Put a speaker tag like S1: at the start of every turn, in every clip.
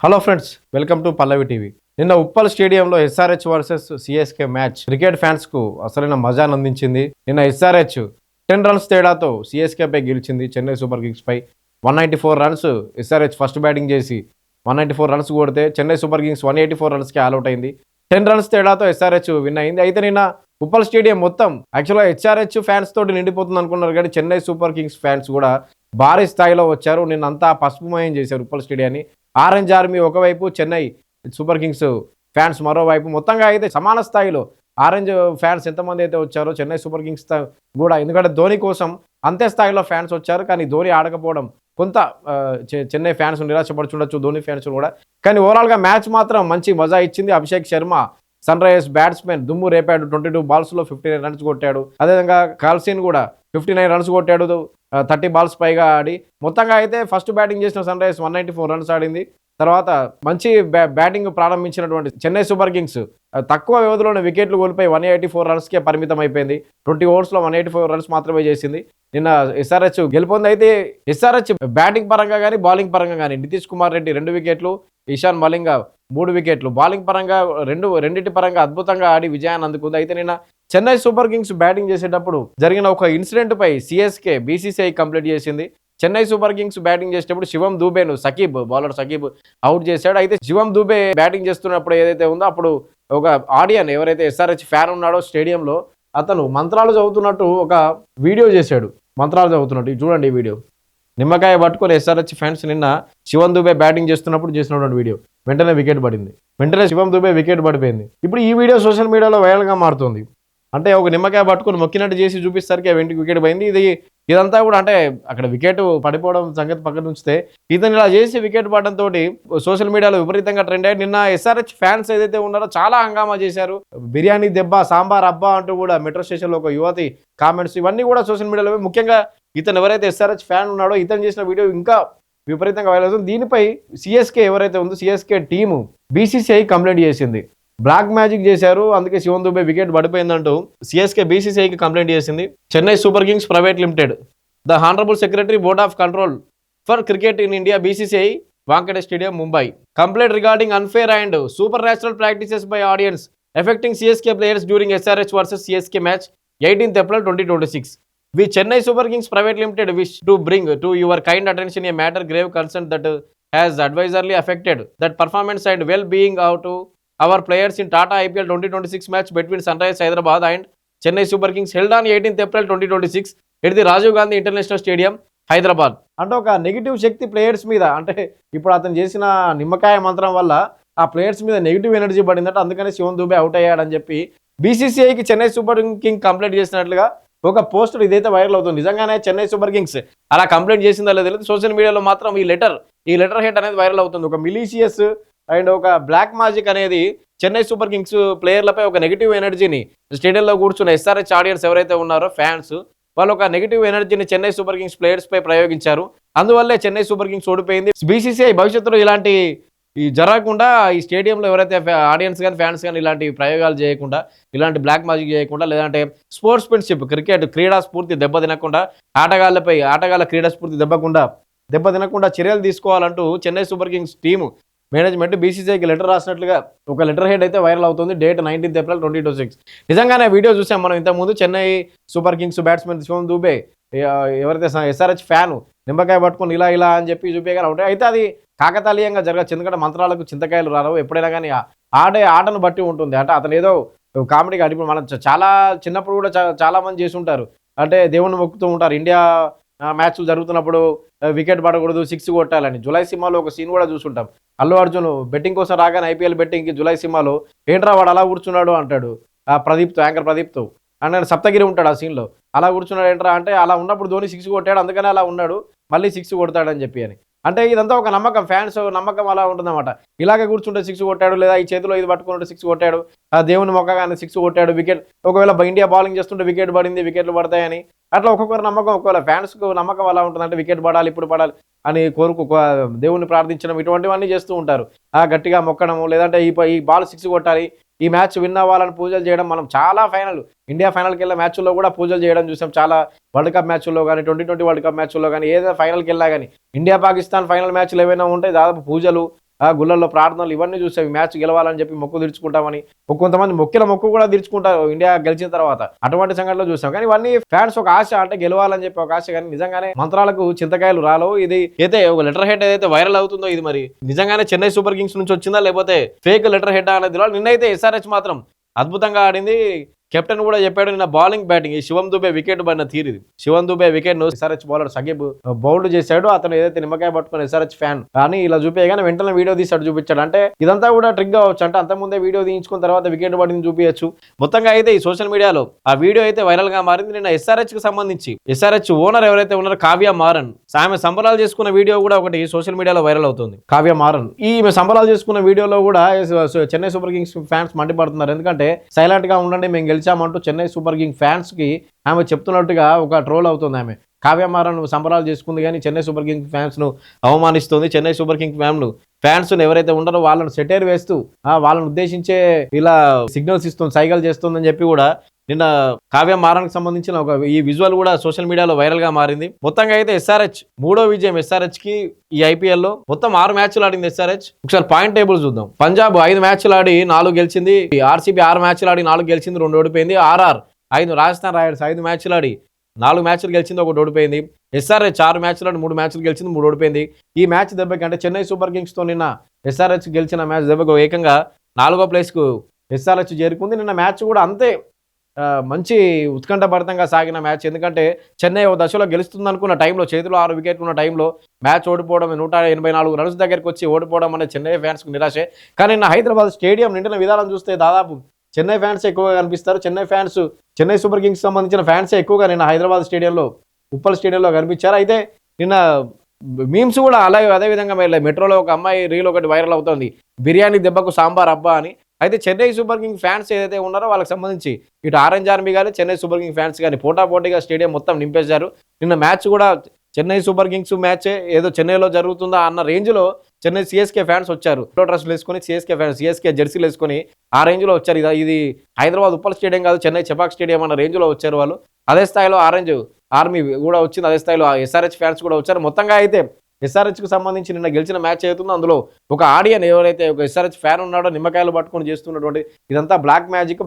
S1: Hello friends, welcome to Pallavi TV. నిన్న ఉప్పల్ స్టేడియంలో SRH versus CSK match cricket fans కు అసలైన మజాను అందించింది. నిన్న ఎస్ఆర్హెచ్ 10 రన్స్ తేడాతో సిఎస్కే పై గెలిచింది. చెన్నై సూపర్ కింగ్స్ పై 194 రన్స్. ఎస్ఆర్హెచ్ ఫస్ట్ బ్యాటింగ్ చేసి 194 రన్స్ కొడితే చెన్నై సూపర్ కింగ్స్ 184 రన్స్కి ఆల్అౌట్ అయింది. 10 రన్స్ తేడాతో ఎస్ఆర్హెచ్ విన్ అయింది. అయితే నిన్న ఉప్పల్ స్టేడియం మొత్తం యాక్చువల్గా ఎస్ఆర్హెచ్ ఫ్యాన్స్ తోటి నిండిపోతుంది అనుకున్నారు, కానీ చెన్నై సూపర్ కింగ్స్ ఫ్యాన్స్ కూడా భారీ స్థాయిలో వచ్చారు. నిన్నంతా పసుపుమయం చేశారు ఉప్పల్ స్టేడియాన్ని. ఆరెంజ్ ఆర్మీ ఒకవైపు, చెన్నై సూపర్ కింగ్స్ ఫ్యాన్స్ మరోవైపు. మొత్తంగా అయితే సమాన స్థాయిలో ఆరెంజ్ ఫ్యాన్స్ ఎంతమంది అయితే వచ్చారో చెన్నై సూపర్ కింగ్స్ కూడా, ఎందుకంటే ధోని కోసం అంతే స్థాయిలో ఫ్యాన్స్ వచ్చారు. కానీ ధోని ఆడకపోవడం కొంత చెన్నై ఫ్యాన్స్ నిరాశపడుచుండొచ్చు, ధోని ఫ్యాన్స్ కూడా. కానీ ఓవరాల్గా మ్యాచ్ మాత్రం మంచి మజా ఇచ్చింది. Abhishek Sharma Sunrisers batsmen దుమ్ము రేపాడు. 22 బాల్స్లో 59 రన్స్ కొట్టాడు. అదేవిధంగా కాల్సిన్ కూడా 59 రన్స్ కొట్టాడు, 30 బాల్స్ పైగా ఆడి. మొత్తంగా అయితే ఫస్ట్ బ్యాటింగ్ చేసిన సన్ రైజర్స్ 194 రన్స్ ఆడింది. తర్వాత మంచి బ్యాటింగ్ ప్రారంభించినటువంటి చెన్నై సూపర్ కింగ్స్ తక్కువ వ్యవధిలోనే వికెట్లు కోల్పోయి 184 రన్స్కే పరిమితం అయిపోయింది. 20 ఓవర్స్లో 184 రన్స్ మాత్రమే చేసింది. నిన్న ఎస్ఆర్హెచ్ గెలుపొంది. అయితే ఎస్ఆర్హెచ్ బ్యాటింగ్ పరంగా కానీ బౌలింగ్ పరంగా కానీ నితీష్ కుమార్ రెడ్డి 2 వికెట్లు, ఇషాన్ మలింగ 3 వికెట్లు, బౌలింగ్ పరంగా రెండింటి పరంగా అద్భుతంగా ఆడి విజయాన్ని అందుకుంది. అయితే నిన్న చెన్నై సూపర్ కింగ్స్ బ్యాటింగ్ చేసేటప్పుడు జరిగిన ఒక ఇన్సిడెంట్ పై సిఎస్కే బీసీసీఐ కంప్లీట్ చేసింది. చెన్నై సూపర్ కింగ్స్ బ్యాటింగ్ చేసేటప్పుడు శివం దూబేను బౌలర్ సకీబ్ అవుట్ చేశాడు. అయితే శివం దూబే బ్యాటింగ్ చేస్తున్నప్పుడు ఏదైతే ఉందో అప్పుడు ఒక ఆడియన్ ఎవరైతే ఎస్ఆర్హెచ్ ఫ్యాన్ ఉన్నాడో స్టేడియంలో, అతను మంత్రాలు చదువుతున్నట్టు ఒక వీడియో చేశాడు. మంత్రాలు చదువుతున్నట్టు చూడండి ఈ వీడియో. నిమ్మకాయ పట్టుకొని ఎస్ఆర్హెచ్ ఫ్యాన్స్ నిన్న శివం దూబే బ్యాటింగ్ చేస్తున్నప్పుడు చేసినటువంటి వీడియో. వెంటనే వికెట్ పడింది. వెంటనే శివం దూబే వికెట్ పడిపోయింది. ఇప్పుడు ఈ వీడియో సోషల్ మీడియాలో వైరల్గా మారుతుంది. అంటే ఒక నిమ్మకాయ పట్టుకొని మొక్కినట్టు చేసి చూపిస్తారుకి వెంటికి వికెట్ పోయింది. ఇదంతా కూడా అంటే అక్కడ వికెట్ పడిపోవడం సంగతి పక్కన ఉంచితే, ఇతను ఇలా చేసి వికెట్ పడడంతో సోషల్ మీడియాలో విపరీతంగా ట్రెండ్ అయ్యి నిన్న ఎస్ఆర్హెచ్ ఫ్యాన్స్ ఏదైతే ఉన్నారో చాలా హంగామా చేశారు. బిర్యానీ దెబ్బ, సాంబార్ అబ్బా అంటూ కూడా మెట్రో స్టేషన్లో ఒక యువతి కామెంట్స్ ఇవన్నీ కూడా సోషల్ మీడియాలో, ముఖ్యంగా ఇతను ఎవరైతే ఎస్ఆర్హెచ్ ఫ్యాన్ ఉన్నాడో ఇతను చేసిన వీడియో ఇంకా విపరీతంగా వైరల్ అవుతుంది. దీనిపై సిఎస్కే ఎవరైతే ఉందో సిఎస్కే టీము బీసీసీఐ కంప్లైంట్ చేసింది. బ్లాక్ మ్యాజిక్ చేశారు, అందుకే శివం దుబే వికెట్ పడిపోయిందంటూ సిఎస్కే బీసీసీఐకి కంప్లైంట్ చేసింది. Chennai super Kings private limited, the honourable secretary board of control for cricket in India BCCI, Wankhede stadium, Mumbai. Complaint regarding unfair and super natural practices by audience effecting CSK players during SRH versus CSK match 18th April 2026. We Chennai Super Kings Private Limited wish to bring to your kind attention a matter grave concern that has advisorly affected that performance and well-being out to our players in Tata IPL 2026 match between Sunrisers Hyderabad and Chennai Super Kings held on 18th April 2026 at the Rajiv Gandhi International Stadium, Hyderabad. అంటే ఒక negative శక్తి players మీద, అంటే ఇప్పుడు అతను చేసిన నిమ్మకాయ మంత్రం వల్ల ఆ ప్లేయర్స్ మీద నెగిటివ్ ఎనర్జీ పడిందంటే, అందుకని శివం దూబే అవుట్ అయ్యాడని చెప్పి బీసీసీఐకి చెన్నై సూపర్ కింగ్ కంప్లైంట్ చేసినట్లుగా ఒక పోస్టర్ ఇదైతే వైరల్ అవుతుంది. నిజంగానే చెన్నై సూపర్ కింగ్స్ అలా కంప్లైంట్ చేసిందో లేదో తెలియదు. సోషల్ మీడియాలో మాత్రం ఈ లెటర్ హెడ్ అనేది వైరల్ అవుతుంది. ఒక మిలీషియస్ అండ్ ఒక బ్లాక్ మ్యాజిక్ అనేది చెన్నై సూపర్ కింగ్స్ ప్లేయర్లపై ఒక నెగిటివ్ ఎనర్జీని స్టేడియంలో కూర్చున్న ఎస్ఆర్హెచ్ ఆడియన్స్ ఎవరైతే ఉన్నారో ఫ్యాన్స్, వాళ్ళు ఒక నెగిటివ్ ఎనర్జీని చెన్నై సూపర్ కింగ్స్ ప్లేయర్స్ పై ప్రయోగించారు. అందువల్లే చెన్నై సూపర్ కింగ్స్ ఓడిపోయింది. బీసీసీఐ భవిష్యత్తులో ఇలాంటి జరగకుండా ఈ స్టేడియంలో ఎవరైతే ఆడియన్స్ కానీ ఫ్యాన్స్ కానీ ఇలాంటి ప్రయోగాలు చేయకుండా, ఇలాంటి బ్లాక్ మ్యాజిక్ చేయకుండా, లేదంటే స్పోర్ట్స్మెన్షిప్ క్రికెట్ క్రీడా స్ఫూర్తి దెబ్బతినకుండా, ఆటగాళ్ళ క్రీడా స్ఫూర్తి దెబ్బతినకుండా చర్యలు తీసుకోవాలంటూ Chennai super kings team management బీసీసీఐకి లెటర్ రాసినట్లుగా ఒక లెటర్ హెడ్ అయితే వైరల్ అవుతుంది. Date 19th April 2026. నిజంగానే వీడియో చూసాం మనం ఇంతకుముందు. Chennai super kings batsman Shivam Dube ఎవరైతే ఎస్ఆర్హెచ్ ఫ్యాను నిమ్మకాయ పట్టుకొని ఇలా అని చెప్పి చూపించగానే ఉంటాయి. అయితే అది కాకతాళీయంగా జరగచ్చు, ఎందుకంటే మంత్రాలకు చింతకాయలు రావు. ఎప్పుడైనా కానీ ఆటను బట్టి ఉంటుంది. అంటే అతను ఏదో కామెడీగా అడిగి మనం చాలా చిన్నప్పుడు కూడా చాలా మంది చేసి ఉంటారు. అంటే దేవుణ్ణి మొక్కుతూ ఉంటారు. ఇండియా మ్యాచ్లు జరుగుతున్నప్పుడు వికెట్ పడకూడదు, 6 కొట్టాలని. జులై సినిమాలో ఒక సీన్ కూడా చూసుంటాం. అల్లు అర్జున్ బెట్టింగ్ కోసం రాగానే ఐపీఎల్ బెట్టింగ్కి జులై సినిమాలో ఏంట్రా వాడు అలా కూర్చున్నాడు అంటాడు యాంకర్ ప్రదీప్తో. అంటే సప్తగిరి ఉంటాడు ఆ సీన్లో. అలా కూర్చున్నాడు ఏంట్రా అంటే, అలా ఉన్నప్పుడు ధోని 6 కొట్టాడు, అందుకనే అలా ఉన్నాడు, మళ్ళీ 6 కొడతాడని చెప్పి అని. అంటే ఇదంతా ఒక నమ్మకం, ఫ్యాన్స్ నమ్మకం అలా ఉంటుందన్నమాట. ఇలాగే కూర్చుంటే 6 కొట్టాడు, లేదా ఈ చేతిలో ఇది పట్టుకుంటే 6 కొట్టాడు, ఆ దేవుని మొక్కగానే 6 కొట్టాడు, వికెట్ ఒకవేళ ఇండియా బౌలింగ్ చేస్తుంటే వికెట్ పడింది, వికెట్లు పడతాయని. అట్లా ఒక్కొక్కరు నమ్మకం, ఒకవేళ ఫ్యాన్స్కు నమ్మకం అలా ఉంటుంది. అంటే వికెట్ పడాలి, ఇప్పుడు పడాలి అని దేవుణ్ణి ప్రార్థించడం, ఇటువంటివన్నీ చేస్తూ ఉంటారు. గట్టిగా మొక్కడము, లేదంటే ఈ బాల్ 6 కొట్టాలి, ఈ మ్యాచ్ విన్ అవ్వాలని పూజలు చేయడం. మనం చాలా ఇండియా ఫైనల్కి వెళ్ళే మ్యాచ్ల్లో కూడా పూజలు చేయడం చూసాం. చాలా వరల్డ్ కప్ మ్యాచ్ల్లో కానీ, 2020 వరల్డ్ కప్ మ్యాచ్ల్లో కానీ, ఏదైనా ఫైనల్కి వెళ్ళా కానీ, ఇండియా పాకిస్తాన్ ఫైనల్ మ్యాచ్లు ఏవైనా ఉంటాయి, దాదాపు పూజలు గుళ్ళల్లో ప్రార్థనలు ఇవన్నీ చూసాం. ఈ మ్యాచ్ గెలవాలని చెప్పి మొక్కు తీర్చుకుంటామని, కొంతమంది మొక్కిన మొక్కు కూడా తీర్చుకుంటారు ఇండియా గెలిచిన తర్వాత. అటువంటి సంఘటనలు చూసాం. కానీ ఇవన్నీ ఫ్యాన్స్ ఒక ఆశ, అంటే గెలవాలని చెప్పి ఒక ఆశ. కానీ నిజంగానే మంత్రాలకు చింతకాయలు రాలో. ఇది అయితే ఒక లెటర్ హెడ్ ఏదైతే వైరల్ అవుతుందో ఇది మరి నిజంగానే చెన్నై సూపర్ కింగ్స్ నుంచి వచ్చిందా లేకపోతే ఫేక్ లెటర్ హెడ్ అనేది తెలియదు. నిన్నైతే ఎస్ఆర్హెచ్ మాత్రం అద్భుతంగా ఆడింది. కెప్టెన్ కూడా చెప్పాడు నిన్న బౌలింగ్ బ్యాటింగ్ ఈ శివం దుబే వికెట్ పడిన తీరిది. శివం దుబే వికెట్ ను ఎస్ఆర్హెచ్ బౌలర్ సగీబ్ బౌల్డ్ చేశాడు. అతను ఏదైతే నిమ్మకాయ పట్టుకుని ఎస్ఆర్హెచ్ ఫ్యాన్ కానీ ఇలా చూపించగానే వెంటనే వీడియో తీసాడు చూపించాడు. అంటే ఇదంతా కూడా ట్రిక్ కావచ్చు. అంటే అంతకుముందే వీడియో తీయించుకున్న తర్వాత వికెట్ పడింది చూపించచ్చు. మొత్తంగా అయితే ఈ సోషల్ మీడియాలో ఆ వీడియో అయితే వైరల్ గా మారింది. నిన్న ఎస్ఆర్హెచ్ కి సంబంధించి ఎస్ఆర్హెచ్ ఓనర్ ఎవరైతే ఉన్నారో కావ్య మారన్, ఆమె సంబరాలు చేసుకున్న వీడియో కూడా ఒకటి సోషల్ మీడియాలో వైరల్ అవుతుంది. కావ్య మారన్ ఈమె సంబరాలు చేసుకున్న వీడియోలో కూడా చెన్నై సూపర్ కింగ్స్ ఫ్యాన్స్ మండిపడుతున్నారు. ఎందుకంటే సైలెంట్ గా ఉండండి మేము గెలిచామంటూ చెన్నై సూపర్ కింగ్ ఫ్యాన్స్ కి ఆమె చెప్తున్నట్టుగా ఒక ట్రోల్ అవుతుంది. ఆమె కావ్య మారన్ సంబరాలు చేసుకుంది కానీ చెన్నై సూపర్ కింగ్ ఫ్యాన్స్ ను అవమానిస్తుంది. చెన్నై సూపర్ కింగ్ ఫ్యాన్స్ ఎవరైతే ఉన్నారో వాళ్ళను సెటైర్ వేస్తూ వాళ్ళని ఉద్దేశించే ఇలా సిగ్నల్స్ ఇస్తుంది, సైగల్ చేస్తుందని చెప్పి కూడా నిన్న కావ్య మారన్కి సంబంధించిన ఒక ఈ విజువల్ కూడా సోషల్ మీడియాలో వైరల్ గా మారింది. మొత్తంగా అయితే ఎస్ఆర్హెచ్ 3వ విజయం ఎస్ఆర్హెచ్ కి ఈ ఐపీఎల్ లో. మొత్తం 6 మ్యాచ్లు ఆడింది ఎస్ఆర్హెచ్. ఒకసారి పాయింట్ టేబుల్ చూద్దాం. పంజాబ్ 5 మ్యాచ్లు ఆడి 4 గెలిచింది. ఆర్సీబీ 6 మ్యాచ్లు ఆడి 4 గెలిచింది, 2 ఓడిపోయింది. ఆర్ఆర్ 5, రాజస్థాన్ రాయల్స్ 5 మ్యాచ్లు ఆడి 4 మ్యాచ్లు గెలిచింది, 1 ఓడిపోయింది. ఎస్ఆర్హెచ్ 6 మ్యాచ్లు ఆడి 3 మ్యాచ్లు గెలిచింది, 3 ఓడిపోయింది. ఈ మ్యాచ్ దెబ్బకి అంటే చెన్నై సూపర్ కింగ్స్ తో నిన్న ఎస్ఆర్హెచ్ గెలిచిన మ్యాచ్ దెబ్బకు ఏకంగా 4వ ప్లేస్ కు ఎస్ఆర్హెచ్ చేరుకుంది. నిన్న మ్యాచ్ కూడా అంతే మంచి ఉత్కంఠభరితంగా సాగిన మ్యాచ్. ఎందుకంటే చెన్నై ఓ దశలో గెలుస్తుంది అనుకున్న టైంలో, చేతిలో 6 వికెట్లు ఉన్న టైంలో మ్యాచ్ ఓడిపోవడం, 184 రన్స్ దగ్గరికి వచ్చి ఓడిపోవడం అనేది చెన్నై ఫ్యాన్స్కు నిరాశే. కానీ నిన్న హైదరాబాద్ స్టేడియం నిండిన విధానం చూస్తే దాదాపు చెన్నై ఫ్యాన్స్ ఎక్కువగా కనిపిస్తారు. చెన్నై సూపర్ కింగ్స్ సంబంధించిన ఫ్యాన్సే ఎక్కువగా నిన్న హైదరాబాద్ స్టేడియంలో, ఉప్పల్ స్టేడియంలో కనిపించారు. అయితే నిన్న మీమ్స్ కూడా అదే విధంగా మెట్రోలో ఒక అమ్మాయి రీల్ ఒకటి వైరల్ అవుతుంది, బిర్యానీ దెబ్బకు సాంబార్ అబ్బా అని. అయితే చెన్నై సూపర్ కింగ్ ఫ్యాన్స్ ఏదైతే ఉన్నారో వాళ్ళకి సంబంధించి ఇటు ఆరెంజ్ ఆర్మీ కానీ చెన్నై సూపర్ కింగ్ ఫ్యాన్స్ కానీ పోటాపోటీగా స్టేడియం మొత్తం నింపేశారు. నిన్న మ్యాచ్ కూడా చెన్నై సూపర్ కింగ్స్ మ్యాచే ఏదో చెన్నైలో జరుగుతుందా అన్న రేంజ్లో చెన్నై సిఎస్కే ఫ్యాన్స్ వచ్చారు. డ్రెస్సులు వేసుకొని సిఎస్కే జెర్సీలు వేసుకొని ఆ రేంజ్లో వచ్చారు. ఇది హైదరాబాద్ ఉప్పల్ స్టేడియం కాదు, చెన్నై చెపాక్ స్టేడియం అన్న రేంజ్లో వచ్చారు వాళ్ళు. అదే స్థాయిలో ఆరెంజ్ ఆర్మీ కూడా వచ్చింది, అదే స్థాయిలో ఎస్ఆర్హెచ్ ఫ్యాన్స్ కూడా వచ్చారు. మొత్తంగా అయితే ఎస్ఆర్హెచ్కు సంబంధించి నిన్న గెలిచిన మ్యాచ్ అవుతుందో అందులో ఒక ఆడియన్ ఎవరైతే ఒక ఎస్ఆర్హెచ్ ఫ్యాన్ ఉన్నాడో నిమ్మకాయలు పట్టుకొని చేస్తున్నటువంటి ఇదంతా బ్లాక్ మ్యాజిక్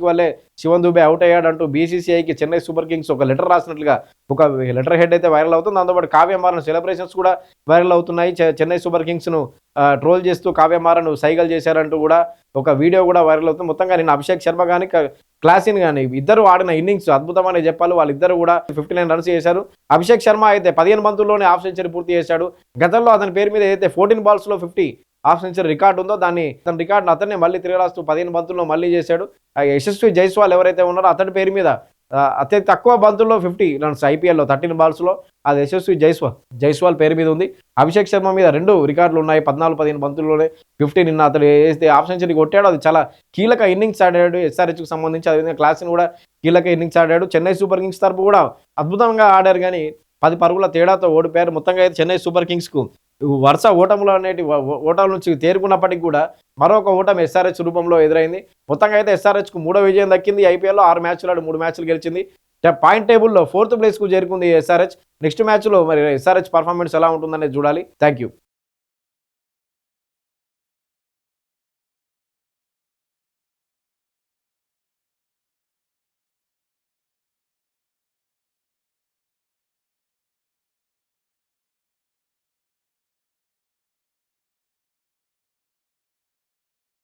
S1: వల్లే శివన్ దుబే అవుట్ అయ్యాడంటూ బీసీసీఐకి చెన్నై సూపర్ కింగ్స్ ఒక లెటర్ రాసినట్లుగా ఒక లెటర్ హెడ్ అయితే వైరల్ అవుతుంది. దాంతోపాటు కావ్య మారన్ సెలబ్రేషన్స్ కూడా వైరల్ అవుతున్నాయి. చెన్నై సూపర్ కింగ్స్ ను ట్రోల్ చేస్తూ కావ్య మారన్ సైగల్ చేశారంటూ కూడా ఒక వీడియో కూడా వైరల్ అవుతుంది. మొత్తంగా నిన్న అభిషేక్ శర్మ కానీ క్లాసిన్ కానీ ఇద్దరు ఆడిన ఇన్నింగ్స్ అద్భుతమని చెప్పాలి. వాళ్ళిద్దరు కూడా 59 రన్స్ చేశారు. అభిషేక్ శర్మ అయితే 15 బంతుల్లోనే హాఫ్ సెంచరీ పూర్తి చేశాడు. గతంలో అతని పేరు మీద ఏదైతే 14 బాల్స్లో 50 హాఫ్ సెంచరీ రికార్డు ఉందో అతని రికార్డును అతన్ని మళ్ళీ తిరగరాస్తూ 15 బంతుల్లో మళ్ళీ చేశాడు. యశస్వి జైస్వాల్ ఎవరైతే ఉన్నారో అతని పేరు మీద అత్యంత తక్కువ బంతుల్లో 50 రన్స్ ఐపీఎల్లో 13 బాల్స్లో అది యశస్వి జైస్వాల్ పేరు మీద ఉంది. అభిషేక్ శర్మ మీద 2 రికార్డులు ఉన్నాయి, 14-15 బంతుల్లోనే 50. నిన్న అతను ఏదైతే హాఫ్ సెంచరీ కొట్టాడో అది చాలా కీలక ఇన్నింగ్స్ ఆడాడు ఎస్ఆర్హెచ్కు సంబంధించి. అదేవిధంగా క్లాసిన్ కూడా కీలక ఇన్నింగ్స్ ఆడాడు. చెన్నై సూపర్ కింగ్స్ తరపు కూడా అద్భుతంగా ఆడారు కానీ 10 పరుగుల తేడాతో ఓడిపోయారు. మొత్తంగా అయితే చెన్నై సూపర్ కింగ్స్కు వరుస ఓటముల నుంచి తేరుకున్నప్పటికీ కూడా మరొక ఓటమి ఎస్ఆర్హెచ్ రూపంలో ఎదురైంది. మొత్తంగా అయితే ఎస్ఆర్హెచ్కు 3వ విజయం దక్కింది. ఐపీఎల్లో 6 మ్యాచ్లు ఆడి 3 మ్యాచ్లు గెలిచింది. పాయింట్ టేబుల్లో 4th ప్లేస్కు చేరుకుంది ఎస్ఆర్హెచ్. నెక్స్ట్ మ్యాచ్లో మరి ఎస్ఆర్హెచ్ పర్ఫార్మెన్స్ ఎలా ఉంటుందనేది చూడాలి. Thank you.